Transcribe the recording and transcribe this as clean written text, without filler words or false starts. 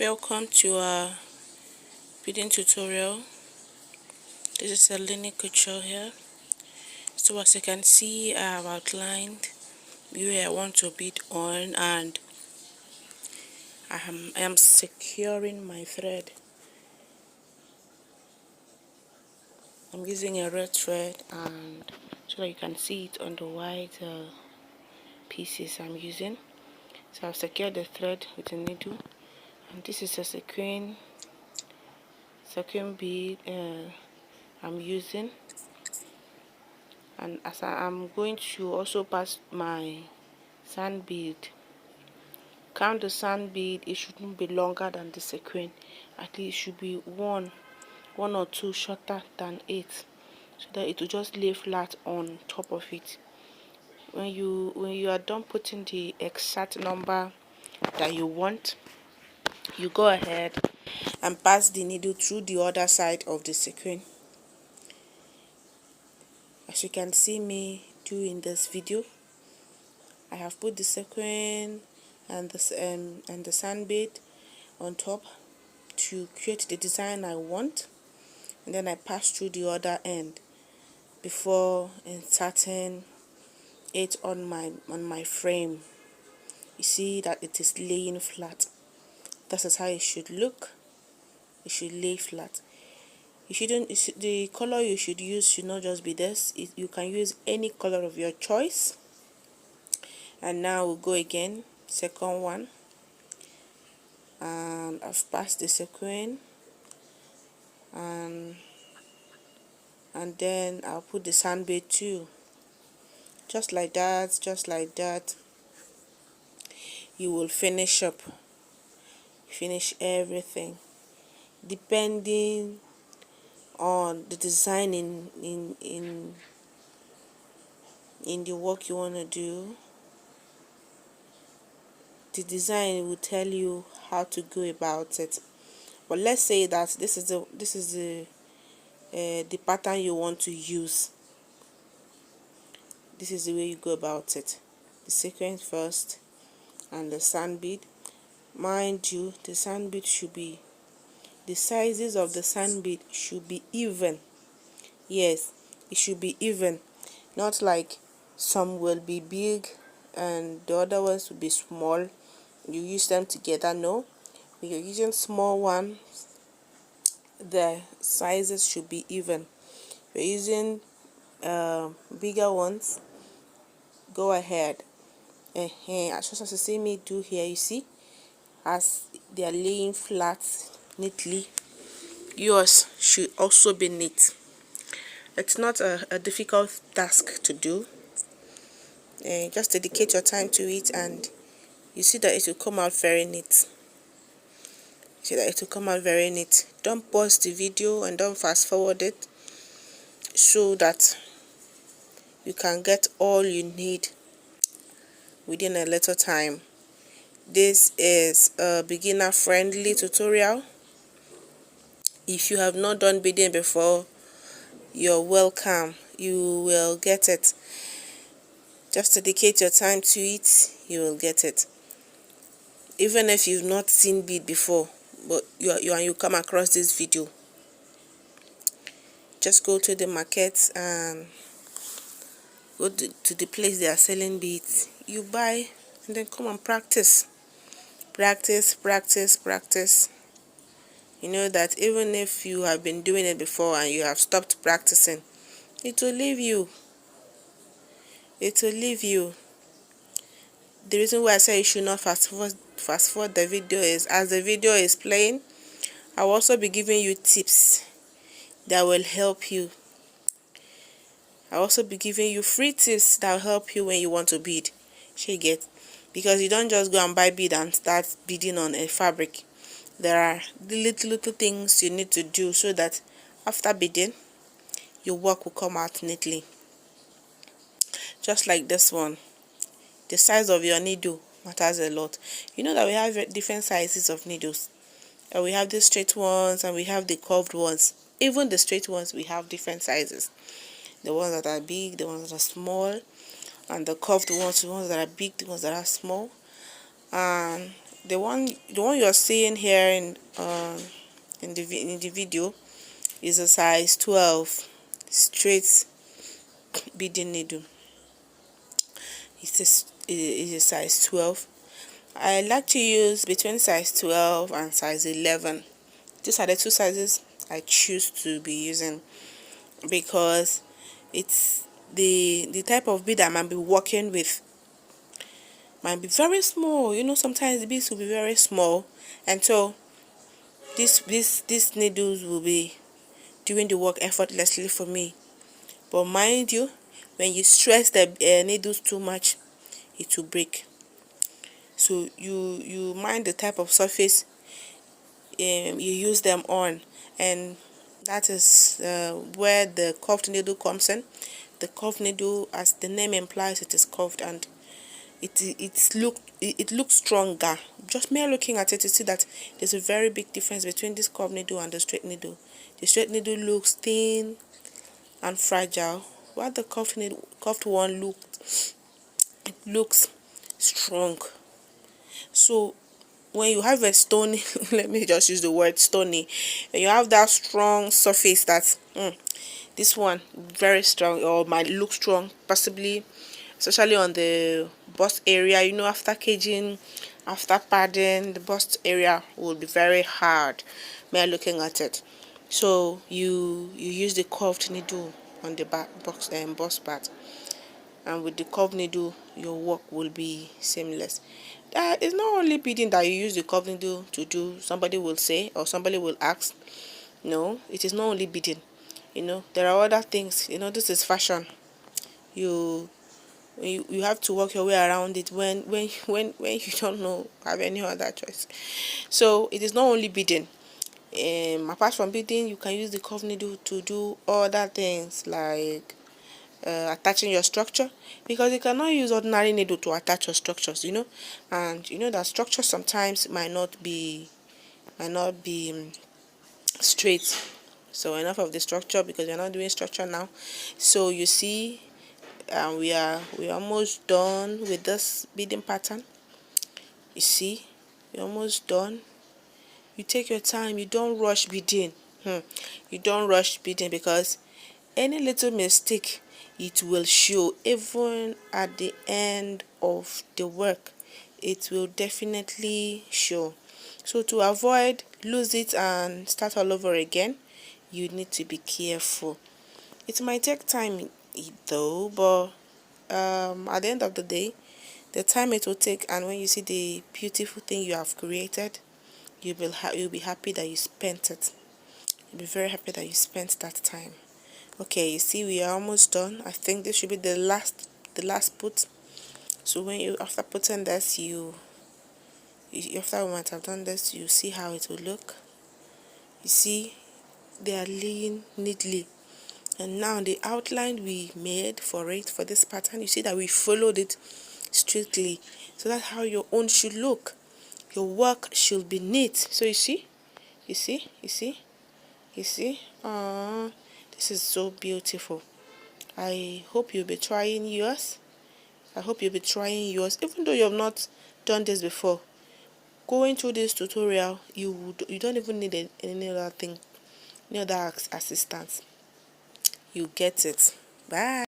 Welcome to our beading tutorial. This is a linear couture here. So as you can see, I have outlined where I want to bead on, and I am securing my thread. I'm using a red thread, and so that you can see it on the white pieces I'm using. So I've secured the thread with a needle, and this is a sequin bead I'm using. And as I'm going to also pass my sand bead, count the sand bead. It shouldn't be longer than the sequin. At least it should be one or two shorter than 8, so that it will just lay flat on top of it. When you are done putting the exact number that you want, you go ahead and pass the needle through the other side of the sequin. As you can see me do in this video, I have put the sequin and the sand bead on top to create the design I want, and then I pass through the other end before inserting it on my frame. You see that it is laying flat. That is how it should look. It should lay flat. The color you should use should not just be this. You can use any color of your choice. And now we'll go again, second one, and I've passed the sequin, and then I'll put the sand bead too, just like that. You will finish everything depending on the design in the work you want to do. The design will tell you how to go about it. But let's say that this is the pattern you want to use. This is the way you go about it. The sequin first and the sand bead. Mind you, the sand bead should be, the sizes of the sand bead should be even. Yes, it should be even. Not like some will be big and the other ones will be small. You use them together. No, when you're using small ones, the sizes should be even. If you're using bigger ones, go ahead. As just as you see me do here, you see, as they are laying flat neatly, yours should also be neat. It's not a difficult task to do. Just dedicate your time to it, and you see that it will come out very neat. Don't pause the video and don't fast forward it, so that you can get all you need within a little time. This is a beginner friendly tutorial. If you have not done beading before, you're welcome. You will get it. Just dedicate your time to it, you will get it. Even if you've not seen bead before, but you come across this video, just go to the market and go to the place they are selling beads. You buy and then come and practice. You know that even if you have been doing it before and you have stopped practicing, it will leave you. The reason why I say you should not fast forward the video is, as the video is playing, I will also be giving you tips that will help you. I will also be giving you free tips that will help you when you want to bead. You get, because you don't just go and buy bead and start beading on a fabric. There are the little things you need to do, so that after beading, your work will come out neatly. Just like this one, the size of your needle matters a lot. You know that we have different sizes of needles. We have the straight ones and we have the curved ones. Even the straight ones, we have different sizes. The ones that are big, the ones that are small, and the curved ones, the ones that are big, the ones that are small. And the one you're seeing here in the video is a size 12 straight beading needle. It's a size 12. I like to use between size 12 and size 11. These are the two sizes I choose to be using, because it's the type of bead I might be working with might be very small. Sometimes the beads will be very small, and so these needles will be doing the work effortlessly for me. But mind you, when you stress the needles too much, it will break. So you mind the type of surface you use them on, and that is where the curved needle comes in. The curved needle, as the name implies, it is curved, and it looks stronger. Just mere looking at it, you see that there's a very big difference between this curved needle and the straight needle. The straight needle looks thin and fragile, while the curved one looks strong. So when you have a stony let me just use the word stony, when you have that strong surface, that this one very strong, or might look strong, possibly especially on the bust area. After caging, after padding, the bust area will be very hard by looking at it. So you use the curved needle on the bust part, and with the curved needle your work will be seamless. It's not only beading that you use the curved needle to do, somebody will say, or somebody will ask. No, it is not only beading. There are other things. This is fashion. You have to work your way around it when you don't know, have any other choice. So it is not only beading. Apart from beading, you can use the curved needle to do other things like attaching your structure, because you cannot use ordinary needle to attach your structures. And that structure sometimes might not be straight. So enough of the structure, because we're not doing structure now. So you see, we're almost done with this beading pattern. You see, we're almost done. You take your time. You don't rush beading. You don't rush beading, because any little mistake, it will show. Even at the end of the work, it will definitely show. So to avoid lose it and start all over again, you need to be careful. It might take time though, but at the end of the day, the time it will take, and when you see the beautiful thing you have created, you'll be happy that you spent it. You'll be very happy that you spent that time. Okay, you see, we are almost done. I think this should be the last put. So after putting this, after we might have done this, you see how it will look. You see, they are laying neatly. And now the outline we made for this pattern, you see that we followed it strictly. So that's how your own should look. Your work should be neat. So you see, this is so beautiful. I hope you'll be trying yours. Even though you have not done this before. Going through this tutorial, you don't even need any other thing, any other assistance. You get it. Bye.